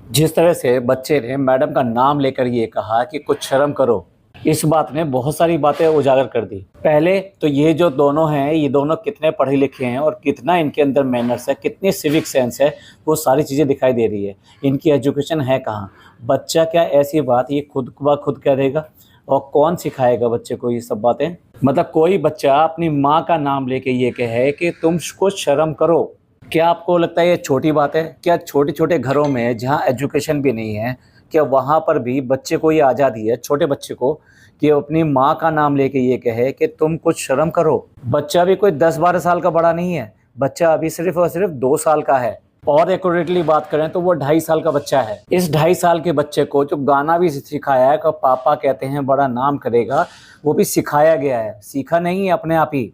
जिस तरह से बच्चे ने मैडम का नाम लेकर ये कहा कि कुछ शर्म करो, इस बात ने बहुत सारी बातें उजागर कर दी। पहले तो ये जो दोनों हैं, ये दोनों कितने पढ़े लिखे हैं और कितना इनके अंदर मैनर्स है, कितनी सिविक सेंस है, वो सारी चीज़ें दिखाई दे रही है। इनकी एजुकेशन है कहाँ? बच्चा क्या ऐसी बात ये खुद ब खुद कह देगा? और कौन सिखाएगा बच्चे को ये सब बातें? मतलब कोई बच्चा अपनी माँ का नाम लेके ये कहे कि तुम कुछ शर्म करो, क्या आपको लगता है ये छोटी बात है? क्या छोटे-छोटे घरों में जहाँ एजुकेशन भी नहीं है, क्या वहाँ पर भी बच्चे को ये आज़ादी है, छोटे बच्चे को, कि वो अपनी माँ का नाम लेके ये कहे कि तुम कुछ शर्म करो? बच्चा भी कोई 10-12 साल का बड़ा नहीं है, बच्चा अभी सिर्फ़ और सिर्फ़ 2 साल का है और एक्यूरेटली बात करें तो वो 2.5 साल का बच्चा है। इस 2.5 साल के बच्चे को जो गाना भी सिखाया है कि पापा कहते हैं बड़ा नाम करेगा, वो भी सिखाया गया है, सीखा नहीं है अपने आप ही।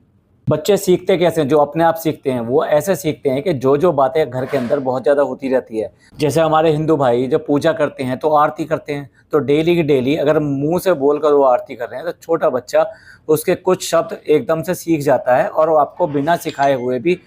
बच्चे सीखते कैसे हैं? जो अपने आप सीखते हैं वो ऐसे सीखते हैं कि जो बातें घर के अंदर बहुत ज़्यादा होती रहती है। जैसे हमारे हिंदू भाई जब पूजा करते हैं तो आरती करते हैं, तो डेली की डेली अगर मुंह से बोलकर वो आरती कर रहे हैं तो छोटा बच्चा उसके कुछ शब्द एकदम से सीख जाता है और वो आपको बिना सिखाए हुए भी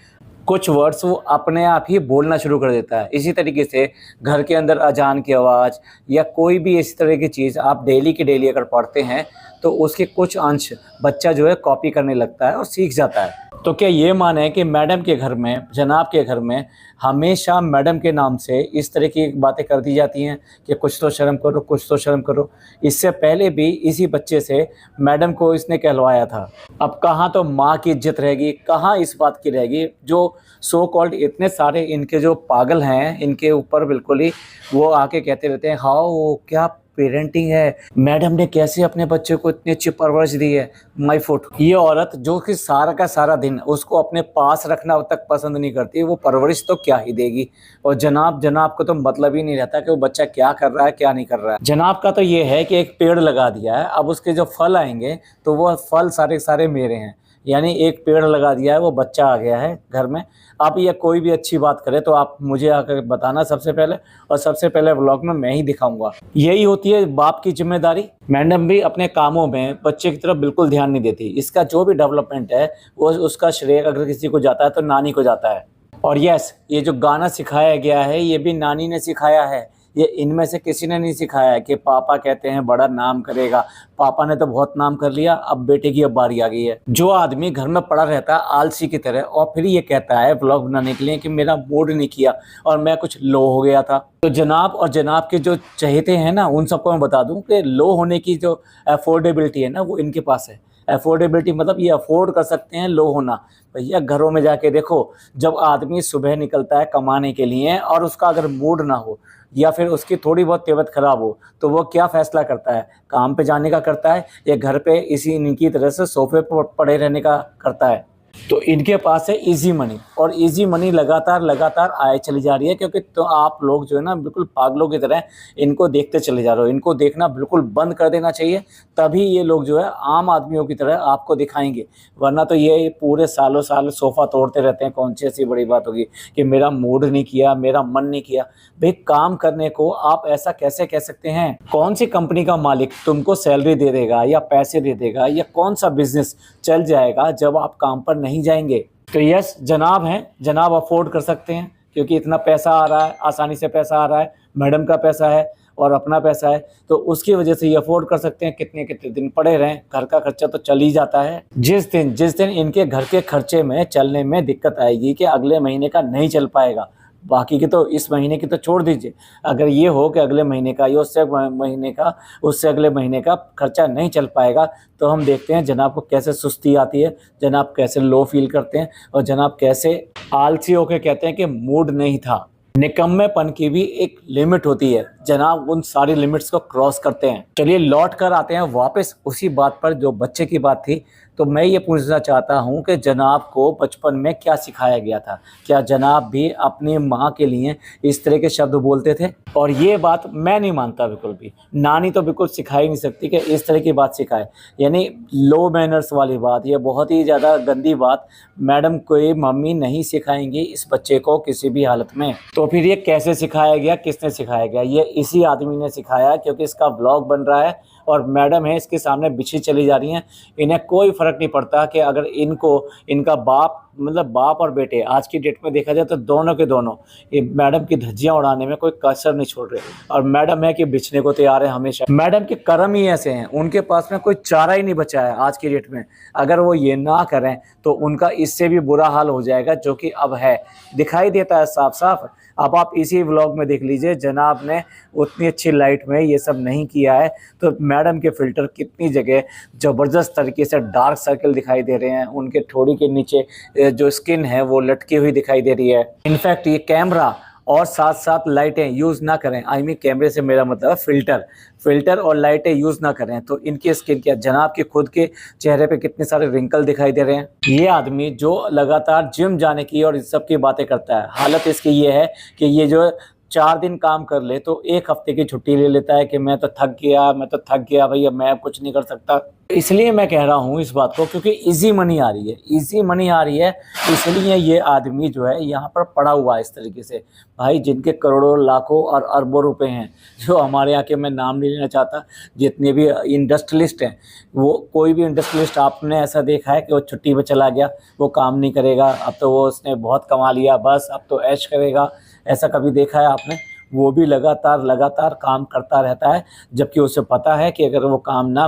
कुछ वर्ड्स वो अपने आप ही बोलना शुरू कर देता है। इसी तरीके से घर के अंदर अजान की आवाज़ या कोई भी इस तरह की चीज़ आप डेली की डेली अगर पढ़ते हैं तो उसके कुछ अंश बच्चा जो है कॉपी करने लगता है और सीख जाता है। तो क्या ये माने कि मैडम के घर में, जनाब के घर में हमेशा मैडम के नाम से इस तरह की बातें कर दी जाती हैं कि कुछ तो शर्म करो, कुछ तो शर्म करो? इससे पहले भी इसी बच्चे से मैडम को इसने कहलवाया था। अब कहाँ तो माँ की इज्जत रहेगी, कहाँ इस बात की रहेगी? जो सो कॉल्ड इतने सारे इनके जो पागल हैं, इनके ऊपर बिल्कुल ही वो आके कहते रहते हैं, हाओ क्या पेरेंटिंग है, मैडम ने कैसे अपने बच्चे को इतनी अच्छी परवरिश दी है, माय फुट। ये औरत जो कि सारा का सारा दिन उसको अपने पास रखना तक पसंद नहीं करती, वो परवरिश तो क्या ही देगी। और जनाब जनाब को तो मतलब ही नहीं रहता कि वो बच्चा क्या कर रहा है क्या नहीं कर रहा है। जनाब का तो ये है कि एक पेड़ लगा दिया है, अब उसके जो फल आएंगे तो वो फल सारे सारे मेरे हैं। यानी एक पेड़ लगा दिया है, वो बच्चा आ गया है घर में। आप ये कोई भी अच्छी बात करें तो आप मुझे आकर बताना सबसे पहले, और सबसे पहले व्लॉग में मैं ही दिखाऊंगा। यही होती है बाप की जिम्मेदारी। मैडम भी अपने कामों में बच्चे की तरफ बिल्कुल ध्यान नहीं देती। इसका जो भी डेवलपमेंट है वो उसका श्रेय अगर किसी को जाता है तो नानी को जाता है। और यस, ये जो गाना सिखाया गया है ये भी नानी ने सिखाया है। ये इनमें से किसी ने नहीं सिखाया है कि पापा कहते हैं बड़ा नाम करेगा। पापा ने तो बहुत नाम कर लिया, अब बेटे की अब बारी आ गई है। जो आदमी घर में पड़ा रहता है आलसी की तरह और फिर ये कहता है व्लॉग बनाने के लिए कि मेरा मूड नहीं किया और मैं कुछ लो हो गया था, तो जनाब और जनाब के जो चहेते हैं ना उन सबको मैं बता दूं कि लो होने की जो अफोर्डेबिलिटी है ना वो इनके पास है। अफोर्डेबिलिटी मतलब ये अफोर्ड कर सकते हैं लो होना। भैया घरों में जाके देखो, जब आदमी सुबह निकलता है कमाने के लिए और उसका अगर मूड ना हो या फिर उसकी थोड़ी बहुत तबीयत खराब हो तो वो क्या फैसला करता है? काम पे जाने का करता है या घर पे इसी इनकी तरह से सोफे पर पड़े रहने का करता है? तो इनके पास है इजी मनी, और इजी मनी लगातार लगातार आए चली जा रही है, क्योंकि तो आप लोग जो है ना बिल्कुल पागलों की तरह इनको देखते चले जा रहे हो। इनको देखना बिल्कुल बंद कर देना चाहिए, तभी ये लोग जो है आम आदमियों की तरह आपको दिखाएंगे। वरना तो ये पूरे सालों साल सोफ़ा तोड़ते रहते हैं। कौन सी ऐसी बड़ी बात होगी कि मेरा मूड नहीं किया, मेरा मन नहीं किया? भाई काम करने को आप ऐसा कैसे कह सकते हैं? कौन सी कंपनी का मालिक तुमको सैलरी दे देगा या पैसे दे देगा, या कौन सा बिजनेस चल जाएगा जब आप काम पर नहीं जाएंगे? तो यस, जनाब हैं, जनाब अफोर्ड कर सकते हैं क्योंकि इतना पैसा आ रहा है, आसानी से पैसा आ रहा है, मैडम का पैसा है और अपना पैसा है, तो उसकी वजह से ये अफोर्ड कर सकते हैं। कितने कितने दिन पड़े रहें, घर का खर्चा तो चल ही जाता है। जिस दिन इनके घर के खर्चे में चलने में दिक्कत आएगी कि अगले महीने का नहीं चल पाएगा, बाकी की तो इस महीने की तो छोड़ दीजिए, अगर ये हो कि अगले महीने का या उससे महीने का, उससे अगले महीने का खर्चा नहीं चल पाएगा, तो हम देखते हैं जनाब को कैसे सुस्ती आती है, जनाब कैसे लो फील करते हैं और जनाब कैसे आलसी होकर कहते हैं कि मूड नहीं था। निकम्मेपन की भी एक लिमिट होती है, जनाब उन सारी लिमिट्स को क्रॉस करते हैं। चलिए लौट कर आते हैं वापस उसी बात पर जो बच्चे की बात थी। तो मैं ये पूछना चाहता हूँ कि जनाब को बचपन में क्या सिखाया गया था? क्या जनाब भी अपनी माँ के लिए इस तरह के शब्द बोलते थे? और ये बात मैं नहीं मानता बिल्कुल भी। नानी तो बिल्कुल सिखा ही नहीं सकती कि इस तरह की बात सिखाए, यानी लो मैनर्स वाली बात, ये बहुत ही ज़्यादा गंदी बात मैडम कोई मम्मी नहीं सिखाएंगी इस बच्चे को किसी भी हालत में। तो फिर ये कैसे सिखाया गया, किसने सिखाया गया? ये इसी आदमी ने सिखाया, क्योंकि इसका व्लॉग बन रहा है और मैडम है इसके सामने बिछी चली जा रही हैं। इन्हें कोई फ़र्क नहीं पड़ता कि अगर इनको इनका बाप मतलब बाप और बेटे आज की डेट में देखा जाए तो दोनों के दोनों ये मैडम की धज्जियां उड़ाने में कोई कसर नहीं छोड़ रहे। और मैडम है कि बिछने को तैयार है हमेशा। मैडम के कर्म ही ऐसे हैं, उनके पास में कोई चारा ही नहीं बचा है आज की डेट में। अगर वो ये ना करें तो उनका इससे भी बुरा हाल हो जाएगा, जो कि अब है, दिखाई देता है साफ साफ। अब आप इसी व्लॉग में देख लीजिए, जनाब ने उतनी अच्छी लाइट में ये सब नहीं किया है, तो मैडम के फिल्टर कितनी जगह ज़बरदस्त तरीके से डार्क सर्कल दिखाई दे रहे हैं। उनके ठोड़ी के नीचे जो स्किन है वो लटकी हुई दिखाई दे रही है। इनफैक्ट ये कैमरा और साथ साथ लाइटें यूज़ ना करें, आई मीन कैमरे से मेरा मतलब फिल्टर और लाइटें यूज़ ना करें तो इनकी स्किन क्या, जनाब के खुद के चेहरे पे कितने सारे रिंकल दिखाई दे रहे हैं। ये आदमी जो लगातार जिम जाने की और इस सब की बातें करता है, हालत इसकी ये है कि ये जो 4 दिन काम कर ले तो 1 हफ्ते की छुट्टी ले लेता है कि मैं तो थक गया भैया, मैं अब कुछ नहीं कर सकता। इसलिए मैं कह रहा हूँ इस बात को, क्योंकि इजी मनी आ रही है, इसलिए ये आदमी जो है यहाँ पर पड़ा हुआ है इस तरीके से। भाई जिनके करोड़ों लाखों और अरबों रुपए हैं, जो हमारे यहाँ के, मैं नाम नहीं लेना चाहता, जितने भी इंडस्ट्रियलिस्ट हैं, वो कोई भी इंडस्ट्रियलिस्ट आपने ऐसा देखा है कि वो छुट्टी पे चला गया, वो काम नहीं करेगा, अब तो वो उसने बहुत कमा लिया, बस अब तो ऐश करेगा, ऐसा कभी देखा है आपने? वो भी लगातार काम करता रहता है, जबकि उसे पता है कि अगर वो काम ना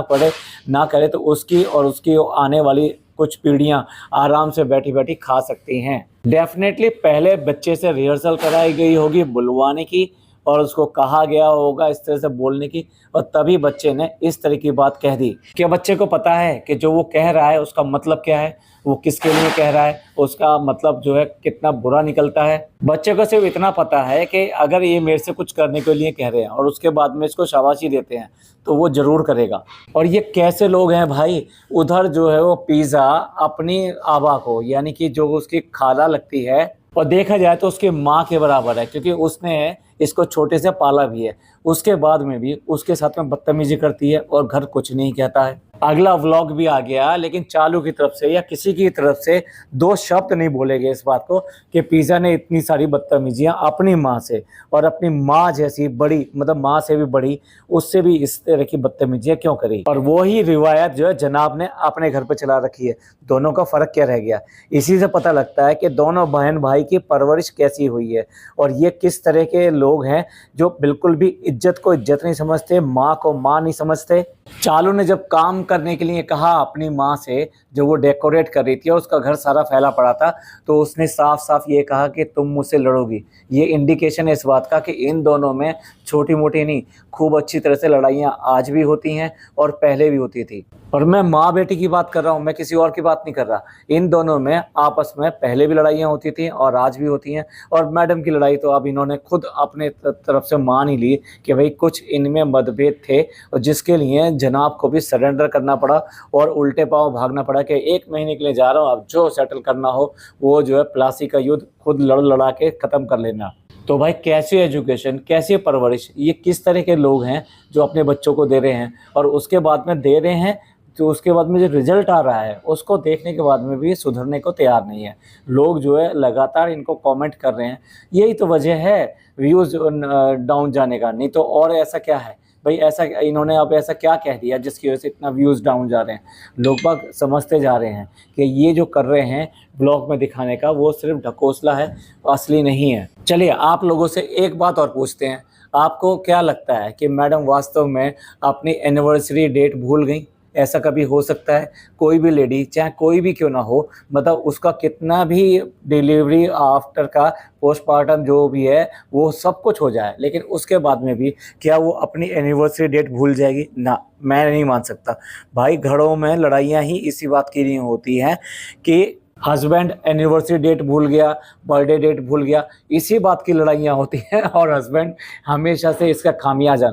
करे तो उसकी और उसकी आने वाली कुछ पीढ़ियां आराम से बैठी बैठी खा सकती हैं। डेफिनेटली पहले बच्चे से रिहर्सल कराई गई होगी बुलवाने की, और उसको कहा गया होगा इस तरह से बोलने की, और तभी बच्चे ने इस तरह की बात कह दी। क्या बच्चे को पता है कि जो वो कह रहा है उसका मतलब क्या है, वो किसके लिए कह रहा है, उसका मतलब जो है कितना बुरा निकलता है? बच्चे को सिर्फ इतना पता है कि अगर ये मेरे से कुछ करने के लिए कह रहे हैं और उसके बाद में इसको शाबाशी देते हैं तो वो ज़रूर करेगा। और ये कैसे लोग हैं भाई, उधर जो है वो पिज़्ज़ा अपनी आबा को, यानी कि जो उसकी खाला लगती है, और देखा जाए तो उसकी माँ के बराबर है, क्योंकि उसने इसको छोटे से पाला भी है, उसके बाद में भी उसके साथ में बदतमीजी करती है और घर कुछ नहीं कहता है। अगला व्लॉग भी आ गया, लेकिन चालू की तरफ से या किसी की तरफ से 2 शब्द नहीं बोले गए इस बात को कि पिज़्ज़ा ने इतनी सारी बदतमीजियाँ अपनी माँ से, और अपनी माँ जैसी बड़ी, मतलब माँ से भी बड़ी, उससे भी इस तरह की बदतमीजियाँ क्यों करी। और वही रिवायत जो है जनाब ने अपने घर पे चला रखी है। दोनों का फ़र्क क्या रह गया? इसी से पता लगता है कि दोनों बहन भाई की परवरिश कैसी हुई है, और ये किस तरह के लोग हैं जो बिल्कुल भी इज्जत को इज्जत नहीं समझते, माँ को माँ नहीं समझते। चालू ने जब काम करने के लिए कहा अपनी माँ से, जो वो डेकोरेट कर रही थी और उसका घर सारा फैला पड़ा था, तो उसने साफ साफ ये कहा कि तुम मुझसे लड़ोगी। ये इंडिकेशन है इस बात का कि इन दोनों में छोटी मोटी नहीं, खूब अच्छी तरह से लड़ाइयाँ आज भी होती हैं और पहले भी होती थी। और मैं माँ बेटी की बात कर रहा हूँ, मैं किसी और की बात नहीं कर रहा। इन दोनों में आपस में पहले भी लड़ाइयाँ होती थी और आज भी होती हैं। और मैडम की लड़ाई तो अब इन्होंने खुद अपने तरफ से मान ही ली कि भाई कुछ इनमें मतभेद थे, और जिसके लिए जनाब को भी सरेंडर करना पड़ा और उल्टे पाँव भागना पड़ा कि 1 महीने के लिए जा रहा हूँ, अब जो सेटल करना हो वो जो है प्लासी का युद्ध खुद लड़ा के ख़त्म कर लेना। तो भाई कैसी एजुकेशन, कैसी परवरिश, ये किस तरह के लोग हैं जो अपने बच्चों को दे रहे हैं, और उसके बाद में दे रहे हैं तो उसके बाद में जो रिजल्ट आ रहा है उसको देखने के बाद में भी सुधरने को तैयार नहीं है। लोग जो है लगातार इनको कमेंट कर रहे हैं, यही तो वजह है व्यूज़ डाउन जाने का, नहीं तो और ऐसा क्या है भाई? ऐसा इन्होंने अब ऐसा क्या कह दिया जिसकी वजह से इतना व्यूज़ डाउन जा रहे हैं? लोग बाग समझते जा रहे हैं कि ये जो कर रहे हैं ब्लॉग में दिखाने का, वो सिर्फ ढकोसला है, असली नहीं है। चलिए आप लोगों से एक बात और पूछते हैं, आपको क्या लगता है कि मैडम वास्तव में अपनी एनिवर्सरी डेट भूल गई? ऐसा कभी हो सकता है? कोई भी लेडी, चाहे कोई भी क्यों ना हो, मतलब उसका कितना भी डिलीवरी आफ्टर का पोस्टमार्टम जो भी है वो सब कुछ हो जाए, लेकिन उसके बाद में भी क्या वो अपनी एनिवर्सरी डेट भूल जाएगी? ना, मैं नहीं मान सकता भाई। घरों में लड़ाइयाँ ही इसी बात की नहीं होती हैं कि हस्बैंड एनिवर्सरी डेट भूल गया, बर्थडे डेट भूल गया, इसी बात की लड़ाइयाँ होती हैं। और हस्बैंड हमेशा से इसका खामियाजा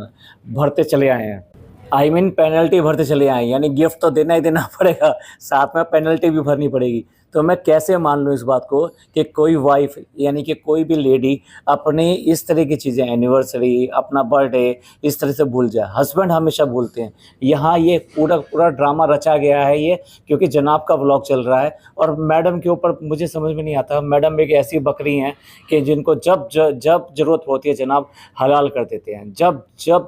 भरते चले आए हैं, आई मीन पेनल्टी भरते चले आए, यानी गिफ्ट तो देना ही देना पड़ेगा, साथ में पेनल्टी भी भरनी पड़ेगी। तो मैं कैसे मान लूँ इस बात को कि कोई वाइफ, यानी कि कोई भी लेडी अपनी इस तरह की चीज़ें, एनिवर्सरी, अपना बर्थडे, इस तरह से भूल जाए? हस्बैंड हमेशा भूलते हैं। यहाँ ये पूरा ड्रामा रचा गया है ये, क्योंकि जनाब का व्लॉग चल रहा है। और मैडम के ऊपर मुझे समझ में नहीं आता, मैडम एक ऐसी बकरी हैं कि जिनको जब ज़रूरत होती है जनाब हलाल कर देते हैं। जब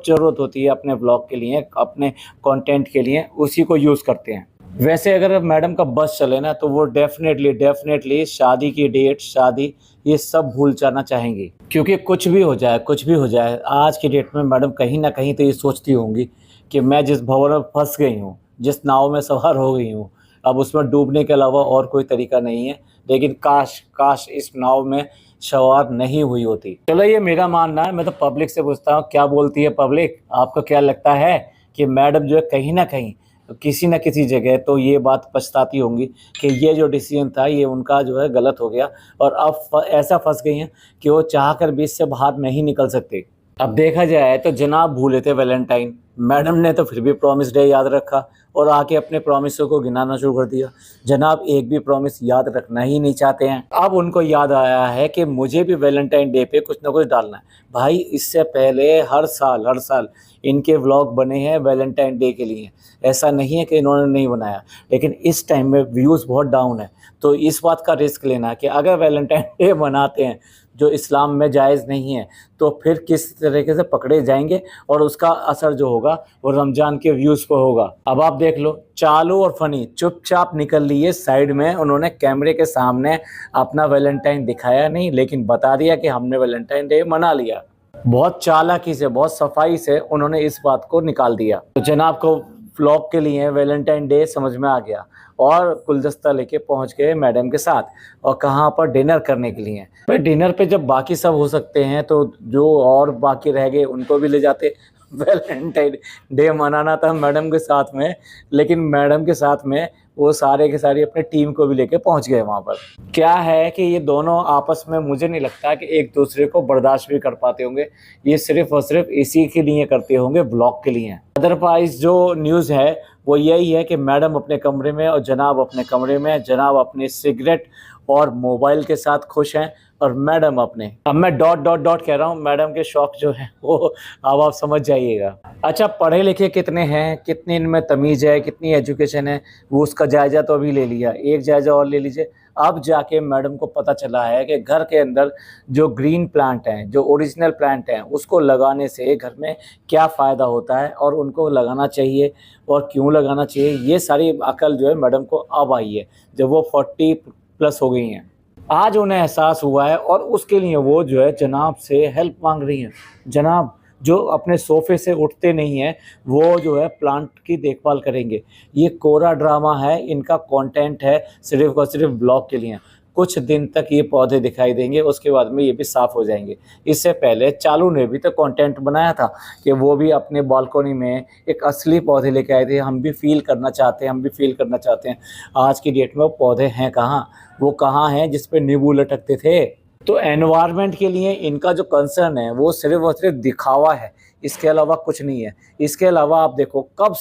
ज़रूरत होती है अपने व्लॉग के लिए, अपने कंटेंट के लिए, उसी को यूज़ करते हैं। वैसे अगर मैडम का बस चले ना तो वो डेफिनेटली डेफिनेटली शादी की डेट, शादी, ये सब भूल जाना चाहेंगी। क्योंकि कुछ भी हो जाए, कुछ भी हो जाए, आज की डेट में मैडम कहीं न कहीं तो ये सोचती होंगी कि मैं जिस भंवर में फँस गई हूँ, जिस नाव में सवार हो गई हूँ, अब उसमें डूबने के अलावा और कोई तरीका नहीं है। लेकिन काश, काश इस नाव में सवार नहीं हुई होती। चलो ये मेरा मानना है, मैं तो पब्लिक से पूछता हूँ, क्या बोलती है पब्लिक? आपको क्या लगता है कि मैडम जो है कहीं न कहीं, किसी न किसी जगह तो ये बात पछताती होंगी कि ये जो डिसीज़न था ये उनका जो है गलत हो गया, और अब ऐसा फँस गई हैं कि वो चाह कर भी इससे बाहर नहीं निकल सकती। अब देखा जाए तो जनाब भूले थे वैलेंटाइन, मैडम ने तो फिर भी प्रॉमिस डे याद रखा और आके अपने प्रॉमिसों को गिनाना शुरू कर दिया। जनाब एक भी प्रॉमिस याद रखना ही नहीं चाहते हैं। अब उनको याद आया है कि मुझे भी वैलेंटाइन डे पे कुछ ना कुछ डालना है। भाई इससे पहले हर साल इनके व्लॉग बने हैं वैलेंटाइन डे के लिए। ऐसा नहीं है कि इन्होंने नहीं बनाया, लेकिन इस टाइम में व्यूज़ बहुत डाउन है। तो इस बात का रिस्क लेना कि अगर वैलेंटाइन डे मनाते हैं जो इस्लाम में जायज़ नहीं है, तो फिर किस तरीके से पकड़े जाएँगे और उसका असर जो होगा वो रमज़ान के व्यूज़ पे होगा। अब आप देख लो, चालू और फ़नी चुपचाप निकल लिए साइड में, उन्होंने कैमरे के सामने अपना वैलेंटाइन दिखाया नहीं, लेकिन बता दिया कि हमने वैलेंटाइन डे मना लिया। बहुत चालाकी से, बहुत सफाई से उन्होंने इस बात को निकाल दिया। तो जनाब को व्लॉग के लिए वैलेंटाइन डे समझ में आ गया और गुलदस्ता लेके पहुंच गए मैडम के साथ, और कहाँ पर? डिनर करने के लिए। भाई डिनर पे जब बाकी सब हो सकते हैं तो जो और बाकी रह गए उनको भी ले जाते। वैलेंटाइन डे मनाना था मैडम के साथ में, लेकिन मैडम के साथ में वो सारे के सारे अपने टीम को भी लेके पहुंच गए वहाँ पर। क्या है कि ये दोनों आपस में मुझे नहीं लगता कि एक दूसरे को बर्दाश्त भी कर पाते होंगे। ये सिर्फ और सिर्फ इसी के लिए करते होंगे, ब्लॉग के लिए। अदरवाइज जो न्यूज़ है वो यही है कि मैडम अपने कमरे में और जनाब अपने कमरे में, जनाब अपने सिगरेट और मोबाइल के साथ खुश हैं, और मैडम अपने, अब मैं डॉट डॉट डॉट कह रहा हूँ, मैडम के शौक जो है वो अब आप समझ जाइएगा। अच्छा पढ़े लिखे कितने हैं, कितनी इनमें तमीज़ है, कितनी एजुकेशन है, वो उसका जायज़ा तो अभी ले लिया, एक जायज़ा और ले लीजिए। अब जाके मैडम को पता चला है कि घर के अंदर जो ग्रीन प्लांट हैं, जो ओरिजिनल प्लांट हैं, उसको लगाने से घर में क्या फ़ायदा होता है और उनको लगाना चाहिए और क्यों लगाना चाहिए, ये सारी अकल जो है मैडम को अब आई है, जब वो 40 प्लस हो गई हैं। आज उन्हें एहसास हुआ है और उसके लिए वो जो है जनाब से हेल्प मांग रही हैं। जनाब जो अपने सोफ़े से उठते नहीं हैं, वो जो है प्लांट की देखभाल करेंगे। ये कोरा ड्रामा है, इनका कंटेंट है सिर्फ़ और सिर्फ़ ब्लॉग के लिए। कुछ दिन तक ये पौधे दिखाई देंगे, उसके बाद में ये भी साफ़ हो जाएँगे। इससे पहले चालू ने भी तो कंटेंट बनाया था कि वो भी अपने बालकनी में एक असली पौधे लेके आए थे, हम भी फ़ील करना चाहते हैं, हम भी फ़ील करना चाहते हैं। आज की डेट में वो पौधे हैं कहाँ? वो कहाँ हैं जिस पे नींबू लटकते थे? तो एनवायरनमेंट के लिए इनका जो कंसर्न है वो सिर्फ़ और सिर्फ़ दिखावा है, इसके अलावा कुछ नहीं है। इसके अलावा आप देखो कब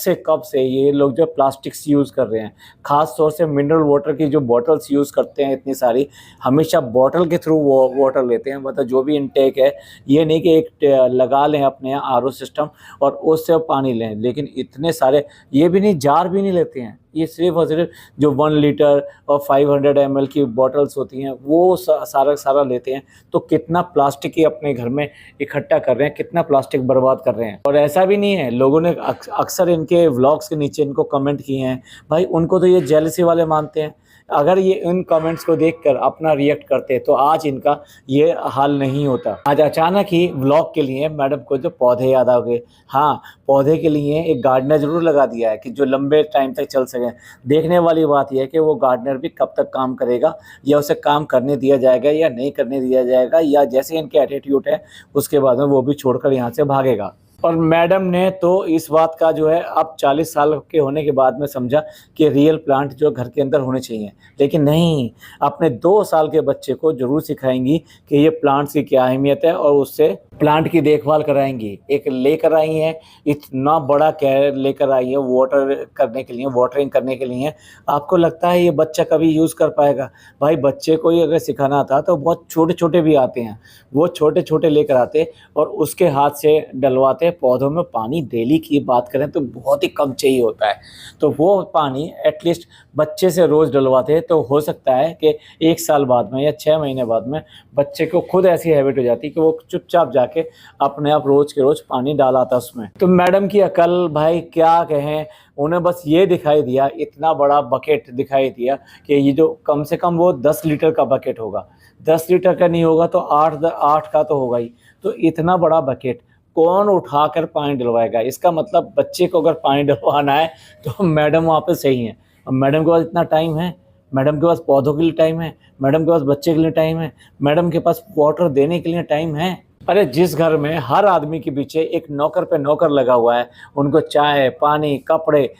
से ये लोग जो प्लास्टिक्स यूज़ कर रहे हैं, ख़ास तौर से मिनरल वाटर की जो बॉटल्स यूज़ करते हैं इतनी सारी, हमेशा बॉटल के थ्रू वो वाटर लेते हैं। मतलब जो भी इनटेक है, ये नहीं कि एक लगा लें अपने यहाँ आरओ सिस्टम और उससे पानी लें, लेकिन इतने सारे, ये भी नहीं, जार भी नहीं लेते हैं। ये सिर्फ़ और सिर्फ जो 1 लीटर और 500 ml की बॉटल्स होती हैं वो सारा सारा लेते हैं। तो कितना प्लास्टिक ही अपने घर में इकट्ठा कर रहे हैं, कितना प्लास्टिक बर्बाद कर रहे हैं। और ऐसा भी नहीं है, लोगों ने अक्सर इनके व्लॉग्स के नीचे इनको कमेंट किए हैं, भाई उनको तो ये जेलसी वाले मानते हैं। अगर ये इन कमेंट्स को देखकर अपना रिएक्ट करते तो आज इनका ये हाल नहीं होता। आज अचानक ही व्लॉग के लिए मैडम को जो पौधे याद आ गए। हाँ, पौधे के लिए एक गार्डनर ज़रूर लगा दिया है कि जो लंबे टाइम तक चल सकें। देखने वाली बात यह है कि वो गार्डनर भी कब तक काम करेगा, या उसे काम करने दिया जाएगा या नहीं करने दिया जाएगा, या जैसे इनके एटीट्यूड है उसके बाद में वो भी छोड़कर यहाँ से भागेगा। और मैडम ने तो इस बात का जो है अब 40 साल के होने के बाद में समझा कि रियल प्लांट जो घर के अंदर होने चाहिए, लेकिन नहीं, अपने 2 साल के बच्चे को ज़रूर सिखाएंगी कि ये प्लांट्स की क्या अहमियत है और उससे प्लांट की देखभाल कराएंगी। एक लेकर आई हैं, इतना बड़ा कैर लेकर आई है वाटर करने के लिए, वाटरिंग करने के लिए। आपको लगता है ये बच्चा कभी यूज़ कर पाएगा? भाई बच्चे को ही अगर सिखाना था तो बहुत छोटे छोटे भी आते हैं, वो छोटे छोटे लेकर आते और उसके हाथ से डलवाते, पौधों में पानी डेली की बात करें तो बहुत ही कम चाहिए होता है। तो वो पानी एटलीस्ट बच्चे से रोज़ डलवाते हैं तो हो सकता है कि 1 साल बाद में या 6 महीने बाद में बच्चे को खुद ऐसी हैबिट हो जाती है कि वो चुपचाप जाके अपने आप रोज़ के रोज़ पानी डालाता उसमें। तो मैडम की अकल भाई क्या कहें, उन्हें बस ये दिखाई दिया, इतना बड़ा बकेट दिखाई दिया कि ये जो कम से कम वो 10 लीटर का बकेट होगा, 10 लीटर का नहीं होगा तो 8 का तो होगा ही। तो इतना बड़ा बकेट कौन उठाकर पानी डलवाएगा? इसका मतलब बच्चे को अगर पानी डलवाना है तो मैडम वहाँ पे सही हैं। अब मैडम के पास इतना टाइम है, मैडम के पास पौधों के लिए टाइम है, मैडम के पास बच्चे के लिए टाइम है, मैडम के पास वाटर देने के लिए टाइम है। अरे जिस घर में हर आदमी के पीछे एक नौकर पे नौकर लगा हुआ है, उनको चाय, पानी, कपड़े,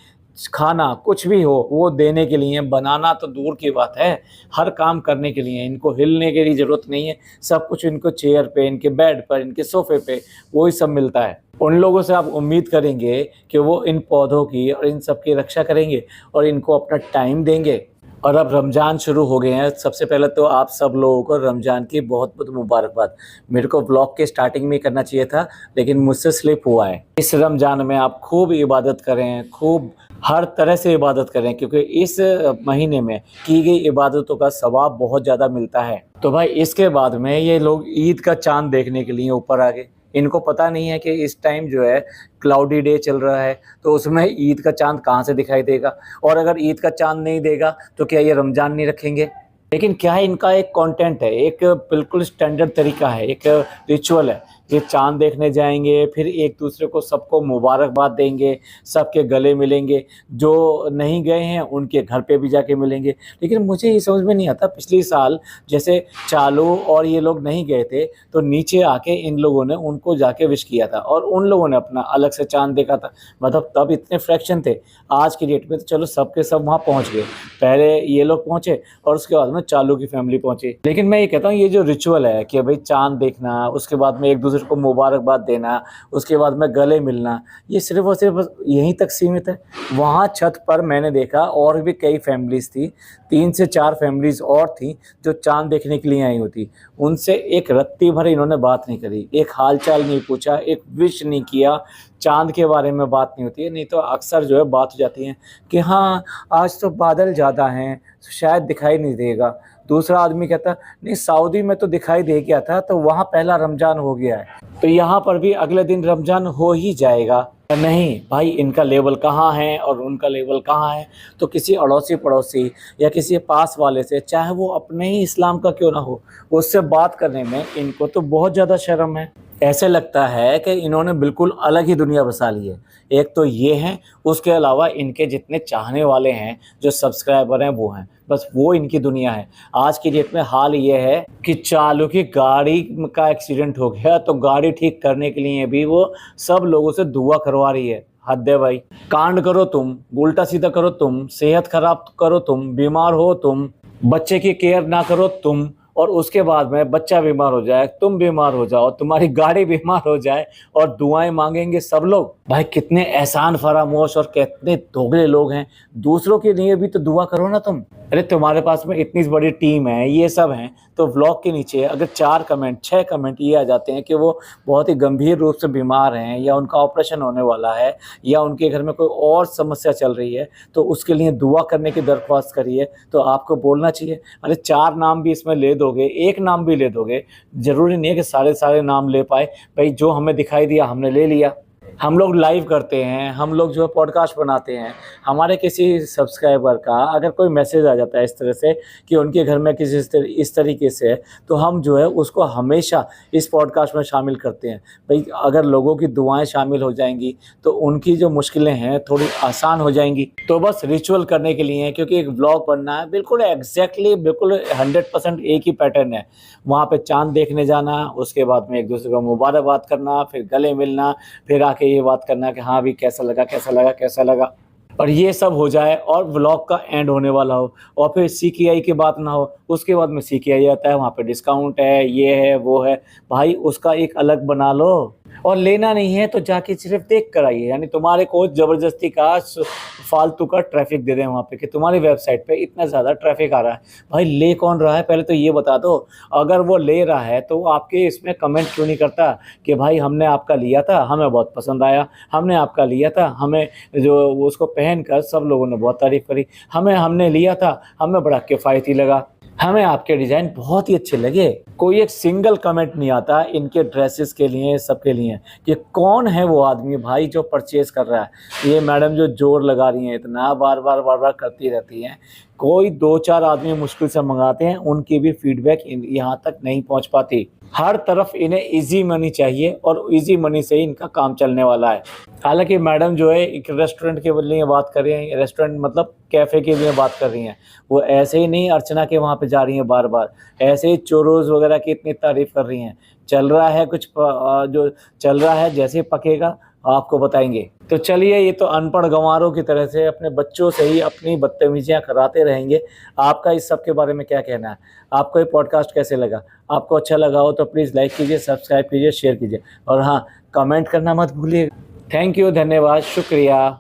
खाना कुछ भी हो वो देने के लिए, बनाना तो दूर की बात है, हर काम करने के लिए, इनको हिलने की ज़रूरत नहीं है, सब कुछ इनको चेयर पे, इनके बेड पर, इनके सोफ़े पे वही सब मिलता है। उन लोगों से आप उम्मीद करेंगे कि वो इन पौधों की और इन सब की रक्षा करेंगे और इनको अपना टाइम देंगे। और अब रमज़ान शुरू हो गए हैं। सबसे पहले तो आप सब लोगों को रमज़ान की बहुत-बहुत मुबारकबाद। मेरे को व्लॉग के स्टार्टिंग में करना चाहिए था, लेकिन मुझसे स्लिप हुआ है। इस रमज़ान में आप खूब इबादत करें, खूब हर तरह से इबादत करें, क्योंकि इस महीने में की गई इबादतों का सवाब बहुत ज़्यादा मिलता है। तो भाई इसके बाद में ये लोग ईद का चाँद देखने के लिए ऊपर आ गए। इनको पता नहीं है कि इस टाइम जो है क्लाउडी डे चल रहा है, तो उसमें ईद का चाँद कहाँ से दिखाई देगा? और अगर ईद का चाँद नहीं देगा तो क्या ये रमज़ान नहीं रखेंगे? लेकिन क्या है, इनका एक कंटेंट है, एक बिल्कुल स्टैंडर्ड तरीका है, एक रिचुअल है। ये चाँद देखने जाएँगे, फिर एक दूसरे को सबको मुबारकबाद देंगे, सबके गले मिलेंगे, जो नहीं गए हैं उनके घर पे भी जाके मिलेंगे। लेकिन मुझे ये समझ में नहीं आता, पिछले साल जैसे चालू और ये लोग नहीं गए थे, तो नीचे आके इन लोगों ने उनको जाके विश किया था और उन लोगों ने अपना अलग से चाँद देखा था। मतलब तब इतने फ्रैक्शन थे। आज की डेट में तो चलो सब के सब वहाँ पहुँच गए। पहले ये लोग पहुँचे और उसके बाद में चालू की फैमिली पहुँची। लेकिन मैं ये कहता हूँ, ये जो रिचुअल है कि भाई चाँद देखना, उसके बाद में एक दूसरे को मुबारकबाद देना, उसके बाद में गले मिलना, ये सिर्फ़ और सिर्फ यहीं तक सीमित है। वहाँ छत पर मैंने देखा और भी कई फैमिलीज़ थी, 3 से 4 फैमिलीज़ और थीं जो चाँद देखने के लिए आई होती। उनसे एक रत्ती भर इन्होंने बात नहीं करी, एक हाल-चाल नहीं पूछा, एक विश नहीं किया, चाँद के बारे में बात नहीं होती है। नहीं तो अक्सर जो है बात हो जाती है कि हाँ, आज तो बादल ज़्यादा हैं, शायद दिखाई नहीं देगा। दूसरा आदमी कहता नहीं, सऊदी में तो दिखाई दे गया था, तो वहाँ पहला रमज़ान हो गया है, तो यहाँ पर भी अगले दिन रमज़ान हो ही जाएगा। नहीं भाई, इनका लेवल कहाँ है और उनका लेवल कहाँ है? तो किसी अड़ोसी-पड़ोसी या किसी पास वाले से, चाहे वो अपने ही इस्लाम का क्यों ना हो, उससे बात करने में इनको तो बहुत ज़्यादा शर्म है। ऐसे लगता है कि इन्होंने बिल्कुल अलग ही दुनिया बसा ली है। एक तो ये हैं, उसके अलावा इनके जितने चाहने वाले हैं, जो सब्सक्राइबर हैं वो हैं, बस वो इनकी दुनिया है। आज की डेट में हाल ये है कि चालू की गाड़ी का एक्सीडेंट हो गया तो गाड़ी ठीक करने के लिए भी वो सब लोगों से दुआ करवा रही है। हद है भाई। कांड करो तुम, उल्टा सीधा करो तुम, सेहत खराब करो तुम, बीमार हो तुम, बच्चे की केयर ना करो तुम, और उसके बाद में बच्चा बीमार हो जाए, तुम बीमार हो जाओ, तुम्हारी गाड़ी बीमार हो जाए और दुआएं मांगेंगे सब लोग। भाई कितने एहसान फरामोश और कितने दोगले लोग हैं। दूसरों के लिए भी तो दुआ करो ना तुम। अरे तुम्हारे पास में इतनी बड़ी टीम है, ये सब हैं, तो व्लॉग के नीचे अगर 4 कमेंट 6 कमेंट ये आ जाते हैं कि वो बहुत ही गंभीर रूप से बीमार हैं या उनका ऑपरेशन होने वाला है या उनके घर में कोई और समस्या चल रही है, तो उसके लिए दुआ करने की दरख्वास्त करिए, तो आपको बोलना चाहिए। अरे 4 नाम भी इसमें ले दोगे, 1 नाम भी ले दोगे, ज़रूरी नहीं है कि सारे नाम ले पाए। भाई जो हमें दिखाई दिया हमने ले लिया। हम लोग लाइव करते हैं, हम लोग जो है पॉडकास्ट बनाते हैं, हमारे किसी सब्सक्राइबर का अगर कोई मैसेज आ जाता है इस तरह से कि उनके घर में किसी इस तरीके से है, तो हम जो है उसको हमेशा इस पॉडकास्ट में शामिल करते हैं। भाई अगर लोगों की दुआएं शामिल हो जाएंगी तो उनकी जो मुश्किलें हैं थोड़ी आसान हो जाएंगी। तो बस रिचुअल करने के लिए, क्योंकि एक व्लॉग बनना है, बिल्कुल एग्जैक्टली बिल्कुल 100% एक ही पैटर्न है। वहाँ पे चाँद देखने जाना, उसके बाद में एक दूसरे को मुबारकबाद करना, फिर गले मिलना, फिर आके ये बात करना कि हाँ भी कैसा लगा, और ये सब हो जाए और व्लॉग का एंड होने वाला हो और फिर CKI की बात ना हो। उसके बाद में CKI आता है, वहाँ पे डिस्काउंट है, ये है वो है, भाई उसका एक अलग बना लो। और लेना नहीं है तो जाके सिर्फ देख कर आइए, यानी तुम्हारे को ज़बरदस्ती का फालतू का ट्रैफिक दे दें वहाँ पे कि तुम्हारी वेबसाइट पे इतना ज़्यादा ट्रैफिक आ रहा है। भाई ले कौन रहा है पहले तो ये बता दो। अगर वो ले रहा है तो आपके इसमें कमेंट क्यों नहीं करता कि भाई हमने आपका लिया था, हमें बहुत पसंद आया, हमने आपका लिया था, हमें जो उसको पहन कर सब लोगों ने बहुत तारीफ़ करी, हमने लिया था, हमें बड़ा किफ़ायती लगा, हमें आपके डिज़ाइन बहुत ही अच्छे लगे। कोई एक सिंगल कमेंट नहीं आता इनके ड्रेसेस के लिए, सबके लिए, कि कौन है वो आदमी भाई जो परचेज़ कर रहा है। ये मैडम जो ज़ोर लगा रही हैं, इतना बार-बार करती रहती हैं, कोई 2-4 आदमी मुश्किल से मँगाते हैं, उनकी भी फीडबैक यहाँ तक नहीं पहुँच पाती। हर तरफ इन्हें ईज़ी मनी चाहिए और ईज़ी मनी से ही इनका काम चलने वाला है। हालाँकि मैडम जो है एक रेस्टोरेंट के लिए बात कर रही हैं, रेस्टोरेंट मतलब कैफ़े के लिए बात कर रही हैं। वो ऐसे ही नहीं अर्चना के वहाँ पे जा रही हैं बार-बार, ऐसे ही चोरोज़ वग़ैरह की इतनी तारीफ़ कर रही हैं। चल रहा है जो चल रहा है, जैसे ही पकेगा आपको बताएँगे। तो चलिए, ये तो अनपढ़ गँवारों की तरह से अपने बच्चों से ही अपनी बदतमीज़ियाँ कराते रहेंगे। आपका इस सब के बारे में क्या कहना है? आपको ये पॉडकास्ट कैसे लगा? आपको अच्छा लगा हो तो प्लीज़ लाइक कीजिए, सब्सक्राइब कीजिए, शेयर कीजिए और हाँ, कमेंट करना मत भूलिएगा। थैंक यू, धन्यवाद, शुक्रिया।